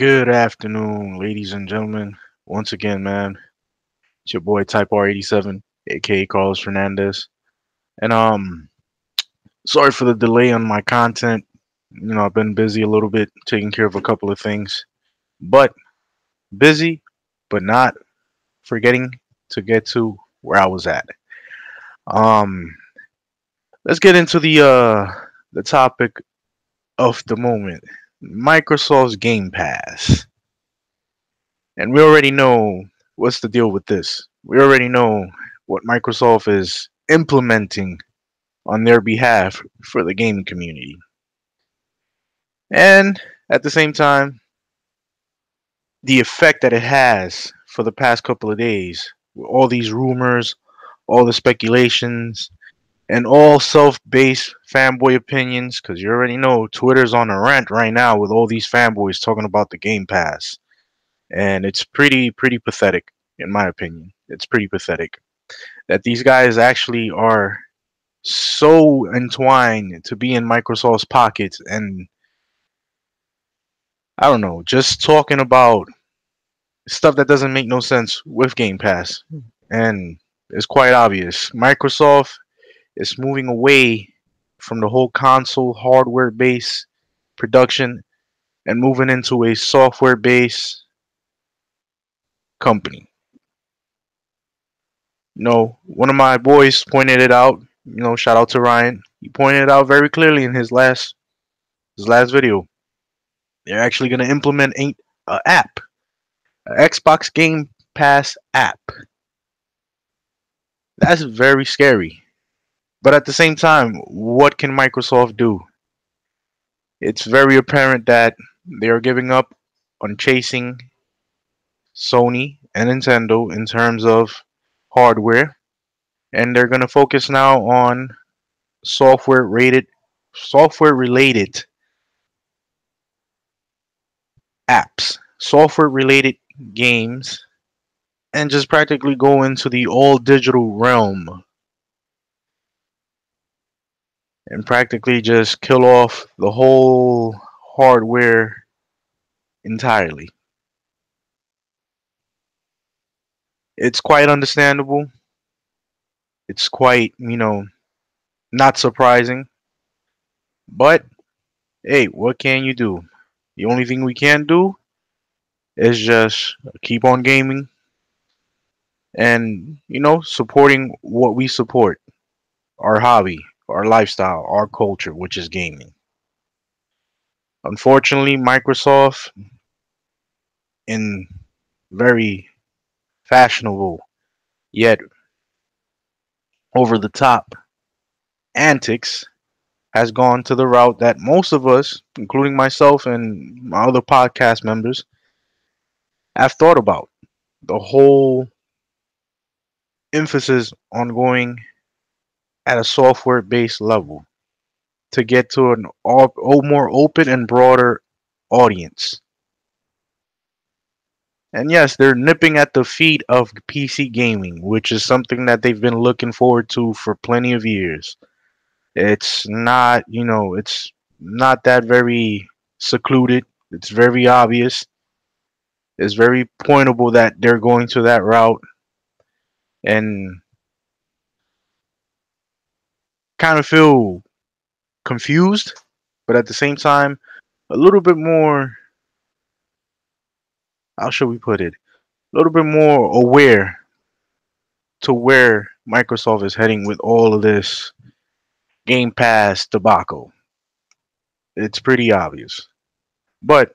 Good afternoon, ladies and gentlemen. Once again, man, it's your boy Type R87, aka Carlos Fernandez. And sorry for the delay on my content. I've been busy a little bit taking care of a couple of things. But busy, but not forgetting to get to where I was at. Um let's get into the topic of the moment. Microsoft's Game Pass. And we already know what's the deal with this. We already know what Microsoft is implementing on their behalf for the gaming community. And at the same time, the effect that it has for the past couple of days, with all these rumors, all the speculations, and all self-based fanboy opinions, because you already know Twitter's on a rant right now with all these fanboys talking about the Game Pass. And it's pretty pathetic, in my opinion. It's pretty pathetic that these guys actually are so entwined to be in Microsoft's pockets, and I don't know, just talking about stuff that doesn't make no sense with Game Pass. And it's quite obvious. Microsoft is moving away from the whole console hardware based production and moving into a software based company. One of my boys pointed it out. Shout out to Ryan. He pointed it out very clearly in his last video. They're actually going to implement a app, an Xbox Game Pass app. That's very scary. But at the same time, what can Microsoft do? It's very apparent that they are giving up on chasing Sony and Nintendo in terms of hardware, and they're going to focus now on software related apps, software related games, and just practically go into the all digital realm and practically just kill off the whole hardware entirely. It's quite understandable. It's quite, not surprising. But hey, what can you do? The only thing we can do is just keep on gaming and, supporting what we support, our hobby, our lifestyle, our culture, which is gaming. Unfortunately, Microsoft, in very fashionable yet over the top antics, has gone to the route that most of us, including myself and my other podcast members, have thought about. The whole emphasis on going at a software based level to get to an more open and broader audience. And yes, they're nipping at the feet of PC gaming, which is something that they've been looking forward to for plenty of years. It's not that very secluded. It's very obvious. It's very pointable that they're going to that route, and kind of feel confused, but at the same time, a little bit more, how should we put it? A little bit more aware to where Microsoft is heading with all of this Game Pass debacle. It's pretty obvious. But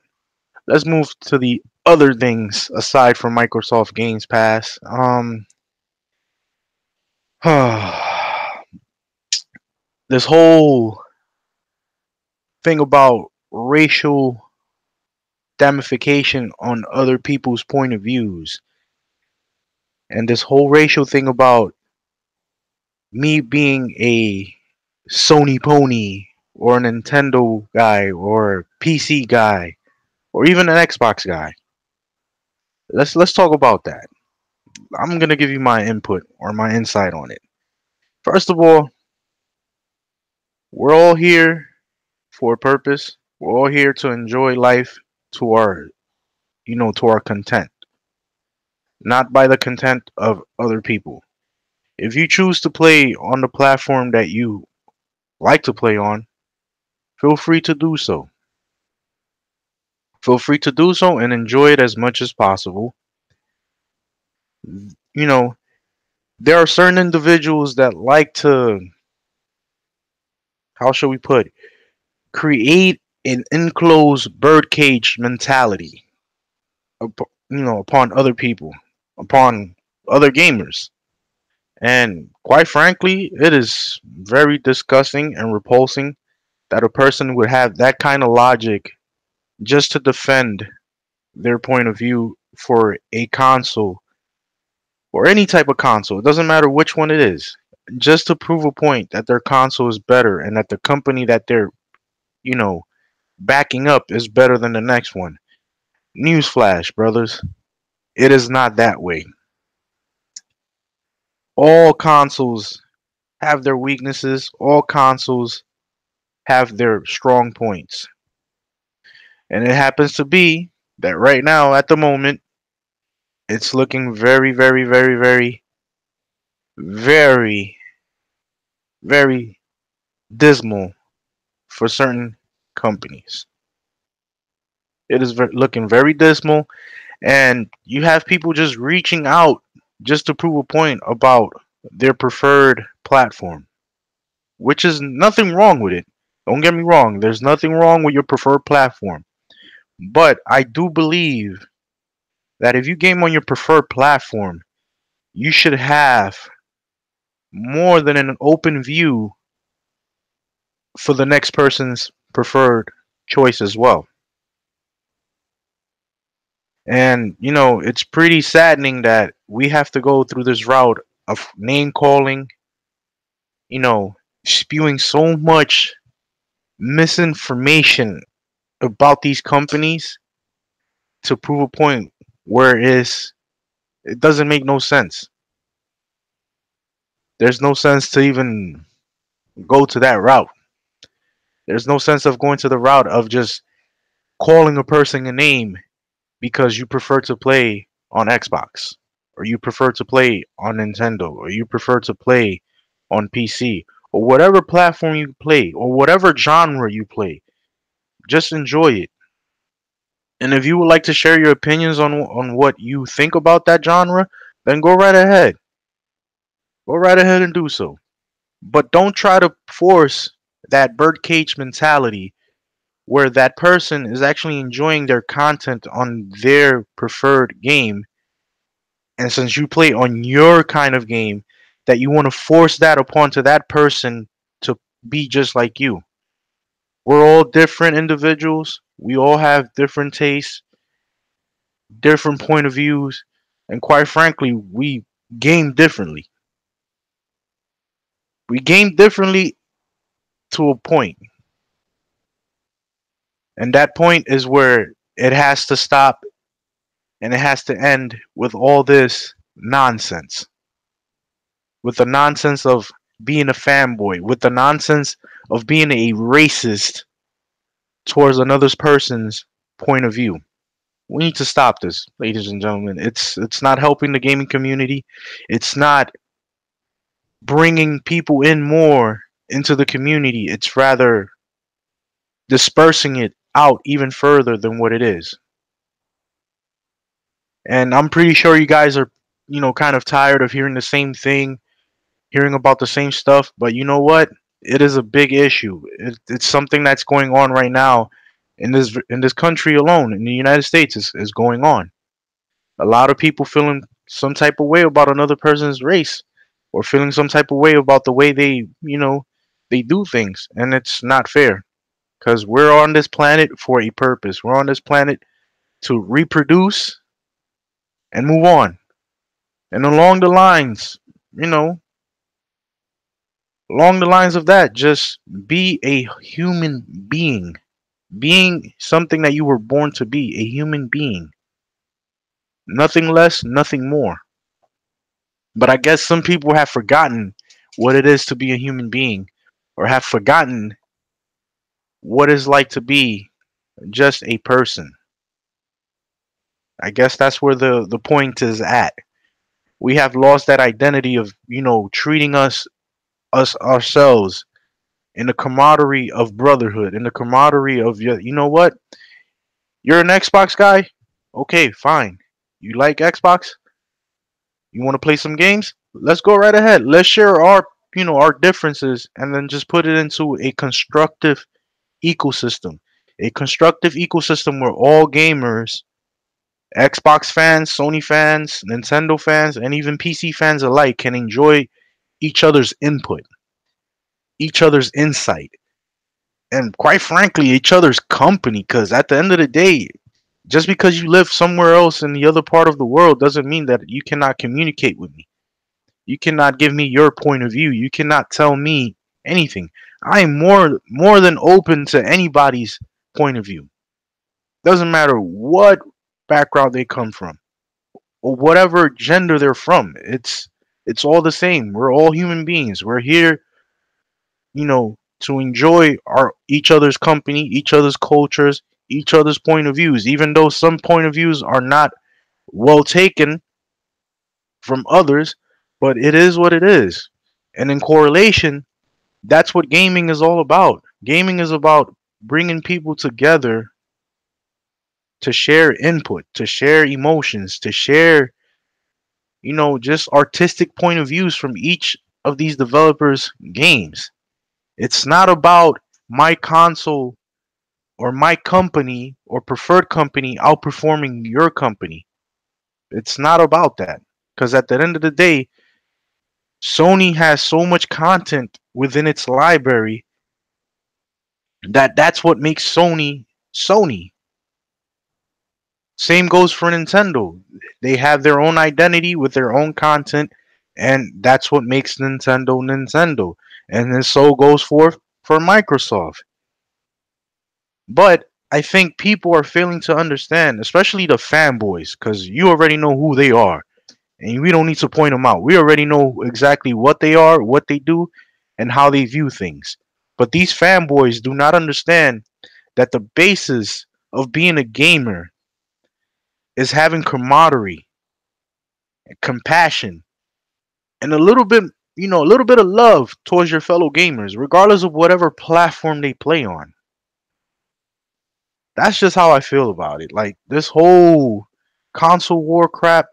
let's move to the other things aside from Microsoft Games Pass. This whole thing about racial damification on other people's point of views, and this whole racial thing about me being a Sony pony or a Nintendo guy or PC guy or even an Xbox guy. Let's talk about that. I'm gonna give you my input or my insight on it. First of all, we're all here for a purpose. We're all here to enjoy life to our to our content, not by the content of other people. If you choose to play on the platform that you like to play on, feel free to do so. Feel free to do so and enjoy it as much as possible. You know, there are certain individuals that like to, how shall we put, create an enclosed birdcage mentality, upon other people, upon other gamers. And quite frankly, it is very disgusting and repulsing that a person would have that kind of logic just to defend their point of view for a console or any type of console. It doesn't matter which one it is. Just to prove a point that their console is better and that the company that they're, you know, backing up is better than the next one. Newsflash, brothers. It is not that way. All consoles have their weaknesses, all consoles have their strong points. And it happens to be that right now, at the moment, it's looking very, very, very, very, very, very dismal for certain companies. It is looking very dismal, and you have people just reaching out just to prove a point about their preferred platform, which is nothing wrong with it. Don't get me wrong, there's nothing wrong with your preferred platform. But I do believe that if you game on your preferred platform, you should have more than an open view for the next person's preferred choice as well. And it's pretty saddening that we have to go through this route of name calling, you know, spewing so much misinformation about these companies to prove a point where it doesn't make no sense. There's no sense to even go to that route. There's no sense of going to the route of just calling a person a name because you prefer to play on Xbox, or you prefer to play on Nintendo, or you prefer to play on PC, or whatever platform you play, or whatever genre you play. Just enjoy it. And if you would like to share your opinions on what you think about that genre, then go right ahead. Go right ahead and do so. But don't try to force that birdcage mentality where that person is actually enjoying their content on their preferred game. And since you play on your kind of game, that you want to force that upon to that person to be just like you. We're all different individuals. We all have different tastes, different point of views, and quite frankly, we game differently. We game differently to a point, and that point is where it has to stop and it has to end with all this nonsense. With the nonsense of being a fanboy, with the nonsense of being a racist towards another person's point of view. We need to stop this, ladies and gentlemen. It's not helping the gaming community. It's not bringing people in more into the community. It's rather dispersing it out even further than what it is. And I'm pretty sure you guys are, kind of tired of hearing the same thing, hearing about the same stuff. But you know what? It is a big issue. It's something that's going on right now in this country alone, in the United States, is going on. A lot of people feeling some type of way about another person's race, or feeling some type of way about the way they do things, and it's not fair. Because we're on this planet for a purpose. We're on this planet to reproduce and move on. And along the lines, you know, along the lines of that, just be a human being. Being something that you were born to be, a human being. Nothing less, nothing more. But I guess some people have forgotten what it is to be a human being, or have forgotten what it's like to be just a person. I guess that's where the point is at. We have lost that identity of, treating us ourselves in the camaraderie of brotherhood, in the camaraderie of, you know what? You're an Xbox guy? Okay, fine. You like Xbox? You want to play some games? Let's go right ahead. Let's share our differences and then just put it into a constructive ecosystem. A constructive ecosystem where all gamers, Xbox fans, Sony fans, Nintendo fans, and even PC fans alike can enjoy each other's input, each other's insight, and quite frankly, each other's company. Because at the end of the day, just because you live somewhere else in the other part of the world doesn't mean that you cannot communicate with me. You cannot give me your point of view. You cannot tell me anything. I am more than open to anybody's point of view. Doesn't matter what background they come from or whatever gender they're from. It's all the same. We're all human beings. We're here, to enjoy our each other's company, each other's cultures, each other's point of views. Even though some point of views are not well taken from others, but it is what it is. And in correlation, that's what gaming is all about. Gaming is about bringing people together to share input, to share emotions, to share, just artistic point of views from each of these developers' games. It's not about my console or my company or preferred company outperforming your company. It's not about that. Because at the end of the day, Sony has so much content within its library that that's what makes Sony Sony. Same goes for Nintendo. They have their own identity with their own content, and that's what makes Nintendo Nintendo. And then so goes for Microsoft. But I think people are failing to understand, especially the fanboys, because you already know who they are, and we don't need to point them out. We already know exactly what they are, what they do, and how they view things. But these fanboys do not understand that the basis of being a gamer is having camaraderie, compassion, and a little bit of love towards your fellow gamers, regardless of whatever platform they play on. That's just how I feel about it. Like this whole console war crap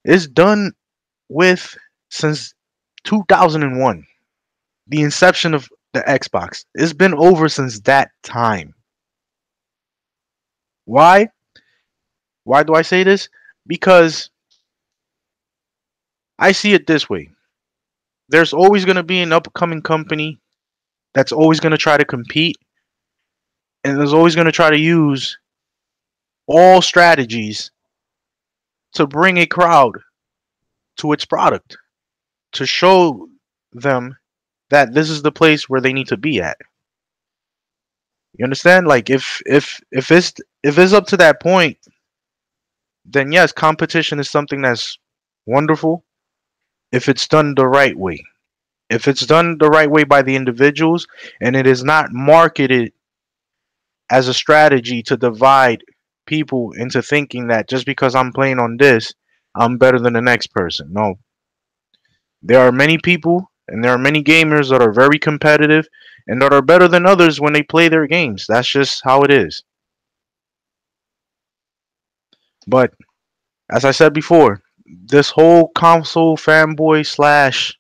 is done with since 2001, the inception of the Xbox. It's been over since that time. Why? Why do I say this? Because I see it this way. There's always going to be an upcoming company that's always going to try to compete, and is always going to try to use all strategies to bring a crowd to its product, to show them that this is the place where they need to be at. You understand? Like if it's up to that point, then yes, competition is something that's wonderful if it's done the right way. If it's done the right way by the individuals and it is not marketed as a strategy to divide people into thinking that just because I'm playing on this, I'm better than the next person. No. There are many people and there are many gamers that are very competitive and that are better than others when they play their games. That's just how it is. But as I said before, this whole console fanboy slash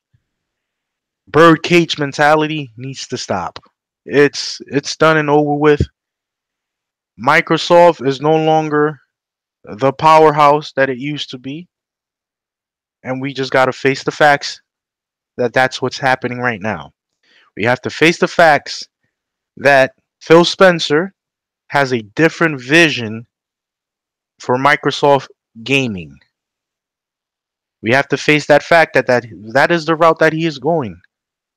birdcage mentality needs to stop. It's done and over with. Microsoft is no longer the powerhouse that it used to be, and we just got to face the facts that that's what's happening right now. We have to face the facts that Phil Spencer has a different vision for Microsoft gaming. We have to face that fact that is the route that he is going.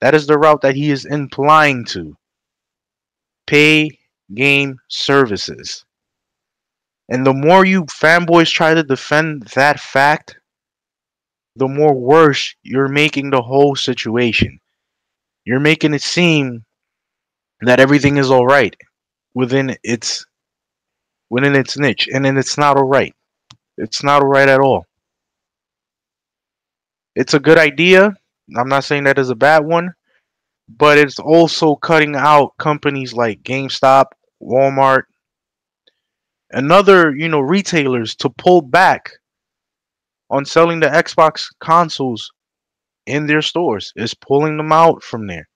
That is the route that he is implying to pay game services. And the more you fanboys try to defend that fact, the more worse you're making the whole situation. You're making it seem that everything is all right within its within its niche, and then it's not alright. It's not alright at all. It's a good idea. I'm not saying that is a bad one, but it's also cutting out companies like GameStop, Walmart, and other, retailers to pull back on selling the Xbox consoles in their stores. It's pulling them out from there.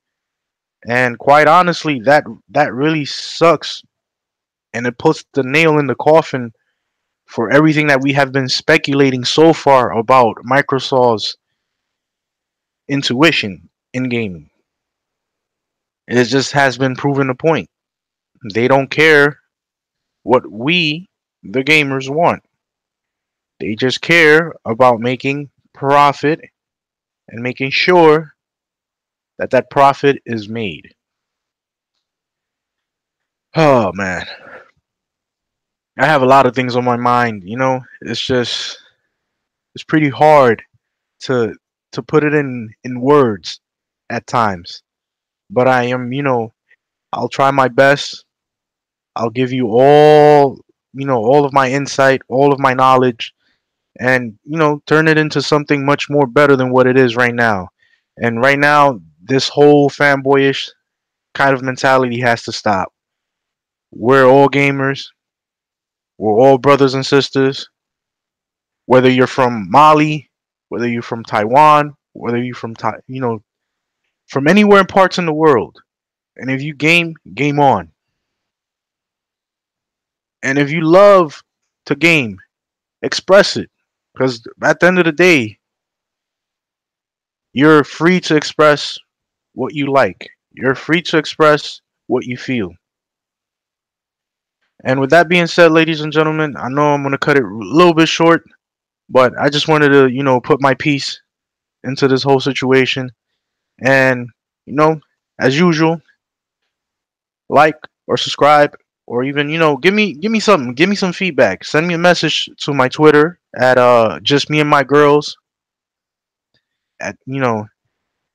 And quite honestly, that really sucks, and it puts the nail in the coffin for everything that we have been speculating so far about Microsoft's intuition in gaming. It just has been proven a point. They don't care what we, the gamers, want. They just care about making profit and making sure that that profit is made. Oh man, I have a lot of things on my mind. It's pretty hard to put it in words at times. But I am, I'll try my best. I'll give you all of my insight, all of my knowledge, and turn it into something much more better than what it is right now. And right now, this whole fanboyish kind of mentality has to stop. We're all gamers. We're all brothers and sisters. Whether you're from Mali, whether you're from Taiwan, whether you're from from anywhere in parts in the world. And if you game on. And if you love to game, express it. Because at the end of the day, you're free to express what you like. You're free to express what you feel. And with that being said, ladies and gentlemen, I know I'm going to cut it a little bit short, but I just wanted to, put my piece into this whole situation. And, you know, as usual, like or subscribe or even, give me something, give me some feedback. Send me a message to my Twitter at just me and my girls at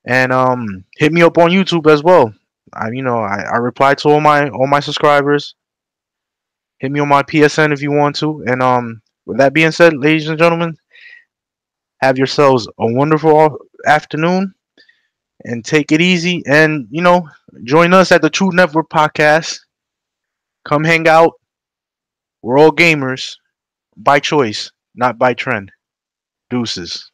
and hit me up on YouTube as well. I reply to all my subscribers. Hit me on my PSN if you want to. And with that being said, ladies and gentlemen, have yourselves a wonderful afternoon and take it easy. And join us at the True Network Podcast. Come hang out. We're all gamers by choice, not by trend. Deuces.